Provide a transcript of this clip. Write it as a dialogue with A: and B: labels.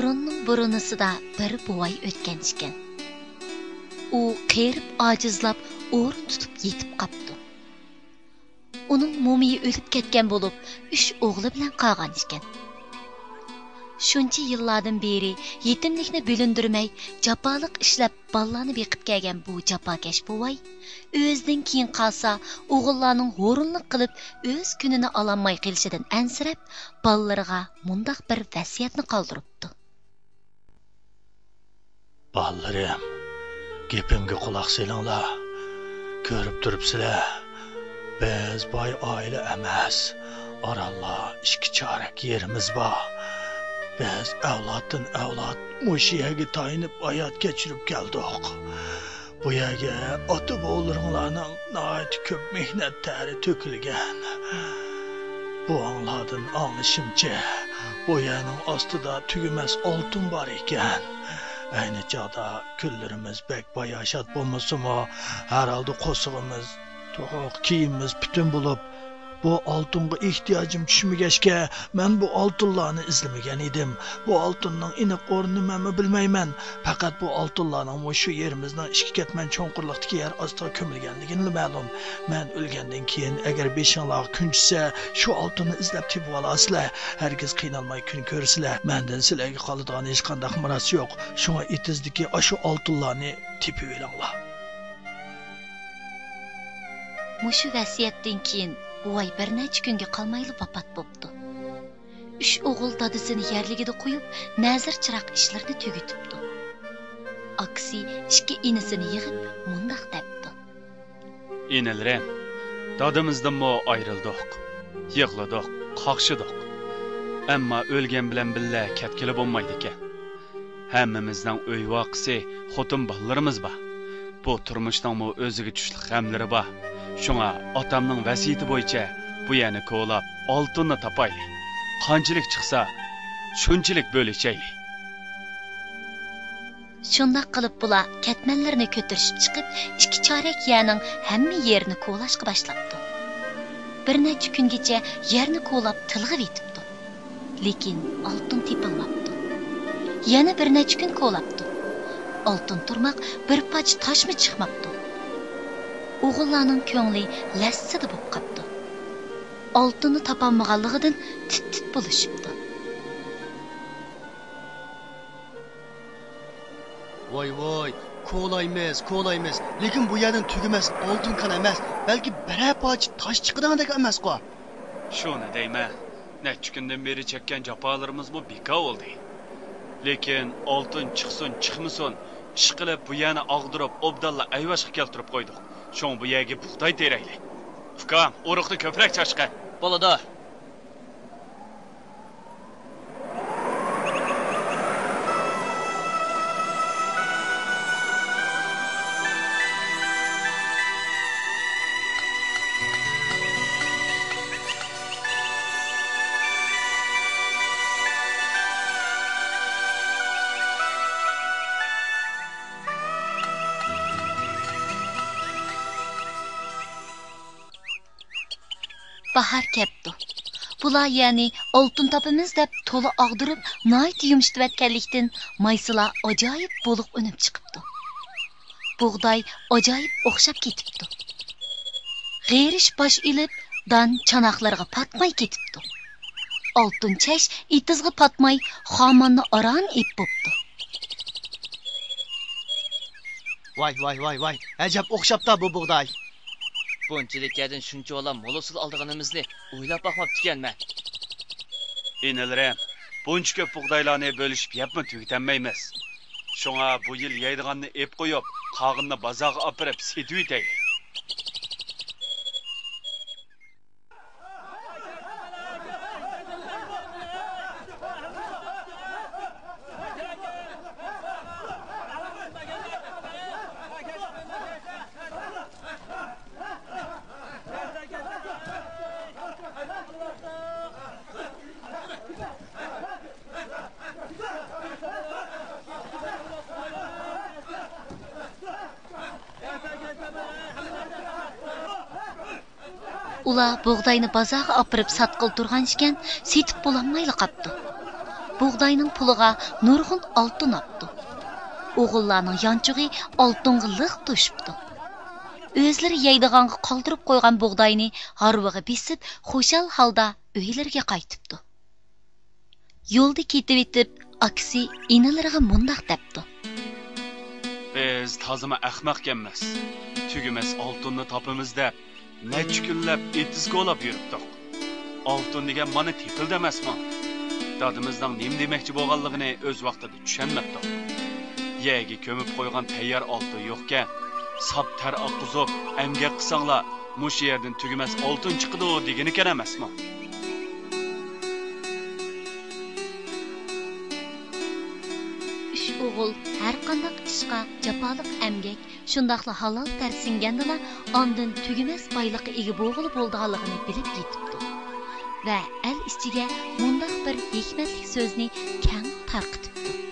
A: burunning burunusida bir buvay o'tgan ekan. U qerib ojizlab o'rin tutib yetib qapti. Uning mo'miyi o'lib ketgan bo'lib, 3 o'g'li bilan qolgan ekan. Shuncha yillardan beri yetimlikni bo'lindirmay, jafoliq ishlab ballarni beqib kelgan bu jafokash buvay, o'zidan keyin qolsa, o'g'illarning o'rinlik qilib, o'z kunini ololmay qolishidan ansirab, ballarga mundaq bir vasiyatni qoldiribdi.
B: Ballarim, gapimga quloq solinglar. Ko'rib turibsizlar. Biz boy oila emas. Orallar 2 chorak yerimiz bor. Biz avloddan avlod mushu yerga tayinib hayot kechirib keldik. Bu yerga ota-bobolaringlarning nihoyat ko'p mehnat tari to'kilgan. Bu anglardan anglashimcha, bu yerning ostida tugumas oltin bor ekan. Ayni chog'da kunlarimiz bek boyashat bo'lmasa-mu, har holda qo'sig'imiz, to'q kiyimimiz butun bo'lib, bu oltinga ehtiyojim tushmagachga, men bu oltinlarni izlamagan edim. Bu oltinning aniq o'rnini men bilmayman. Faqat bu oltinlarning shu yerimizning 2 ketman cho'nqurliqdagi yer ostiga ko'milganligini ma'lum. Men o'lgandan keyin agar beshinglar kunchisa shu oltinni izlab topib olasizlar, hargiz qiynalmay kun ko'rsizlar. Mendan sizlarga qoladigan hech qanday miros yo'q. Shunga etizdagi shu oltinlarni topib olinglar.
A: Mushu vasiyatdan keyin buvay bir necha kunga qolmayli vafot bo'pti. 3 o'g'il dadisini yerligida qo'yib, nazir chiroq ishlarini tugatibdi. Aksi 2 inisini yig'ib mundaq debdi.
C: Inilrim, dadimizdanmi ayrildik. Yig'ladik, qaqshidik. Ammo o'lgan bilan billa ketgili bo'lmaydi ekan. Hammamizning uy voqisi, xotin bolalarimiz bor. Bu turmushning o'ziga tushlik g'amlari bor. Şuna atamның vasiyeti bo'yicha bu yerni ko'lab oltinni topayli. Qanchalik chiqsa, shunchalik bo'lishayli.
A: Shunday qilib bular ketmanlarni ko'tarishib chiqib, 2 chorak yerning hamma yerini ko'lashga boshlabdi. Bir necha kungacha yerni ko'lab tilg'ib yetibdi. Lekin oltin topilmabdi. Yana bir necha kun ko'labdi. Oltin turmaq bir poch toshmi chiqmabdi. O'g'illarning ko'ngli lassida bo'lib qapti. Oltinni topolmaganligidan tit-tit bo'lishibdi.
D: Voy, ko'laymiz. Lekin bu yerdan tugumas oltin kan emas, balki birer poch tosh chiqadigan emas-ku.
C: Shuni deyman. Necha kundan beri chekkan jafolarimiz bu bekor bo'ldi. Lekin oltin chiqsin, chiqmasin, ishqilib bu yerni og'dirib, obdalla ayvashga keltirib qo'ydik. Şoň bu yerga buğday terayli. Ukam, uruqni ko'proq chashqa.
D: Bo'ladi.
A: Bahar kepti. Bular yani oltin topimiz deb to'la og'dirib, nihoyat yumshatib atganlikdan maysilar ajoyib bo'liq unib chiqibdi. Bug'doy ajoyib o'xshab ketibdi. G'erish bosh ilib, dan chanoqlarga patmay ketibdi. Oltin chash itizga patmay, xomonni aron ip bo'pti.
D: Voy, ajab o'xshabda bu bug'doy.
E: Bunchalik yerdan shuncha olam molosul oldiganimizni o'ylab boqmabdikanman.
C: Inilrim, buncha ko'p bug'doylarni bo'lishib yapmi tugatanmaymiz. Shunga bu yil yeydiganni ep qo'yib, qog'inni bozorga olib setib yetaylik.
A: Ular bug'doyni bozorga olib satqil turgan ekan, setib bo'lolmayli qapti. buğdayning puliga nurg'un oltin opdi. O'g'illarning yanchug'i oltinga liq to'shibdi. O'zlari yeydiganga qoldirib qo'ygan buğdayni harviga besib, xushal holda uylariga qaytibdi. Yo'lda ketib etib, aksi inilariga mundaq debdi.
C: Biz tazıma ahmoqkanmiz. Tugumas oltinni topimiz deb necha kunlab etizga olib yuribdik. Oltin degan mana tepildi emasmi? Dadimizning nim demoqchi bo'lganligini o'z vaqtida tushunmabdik. Yegi ko'mib qo'ygan tayyor oltin yo'qkan, sap tar oqizib, emgak qilsanglar, mush yerdan tugumas oltin chiqdi degani kerak emasmi?
A: O'g'il har qanday ishqa jafoliq emgak, shundaqla halol tarsingandala ondan tugumas boyliqqa ega bo'g'ilib bo'lganligini bilib yetibdi. Va el ichiga mundaq bir hikmatli so'zni keng tarqitibdi.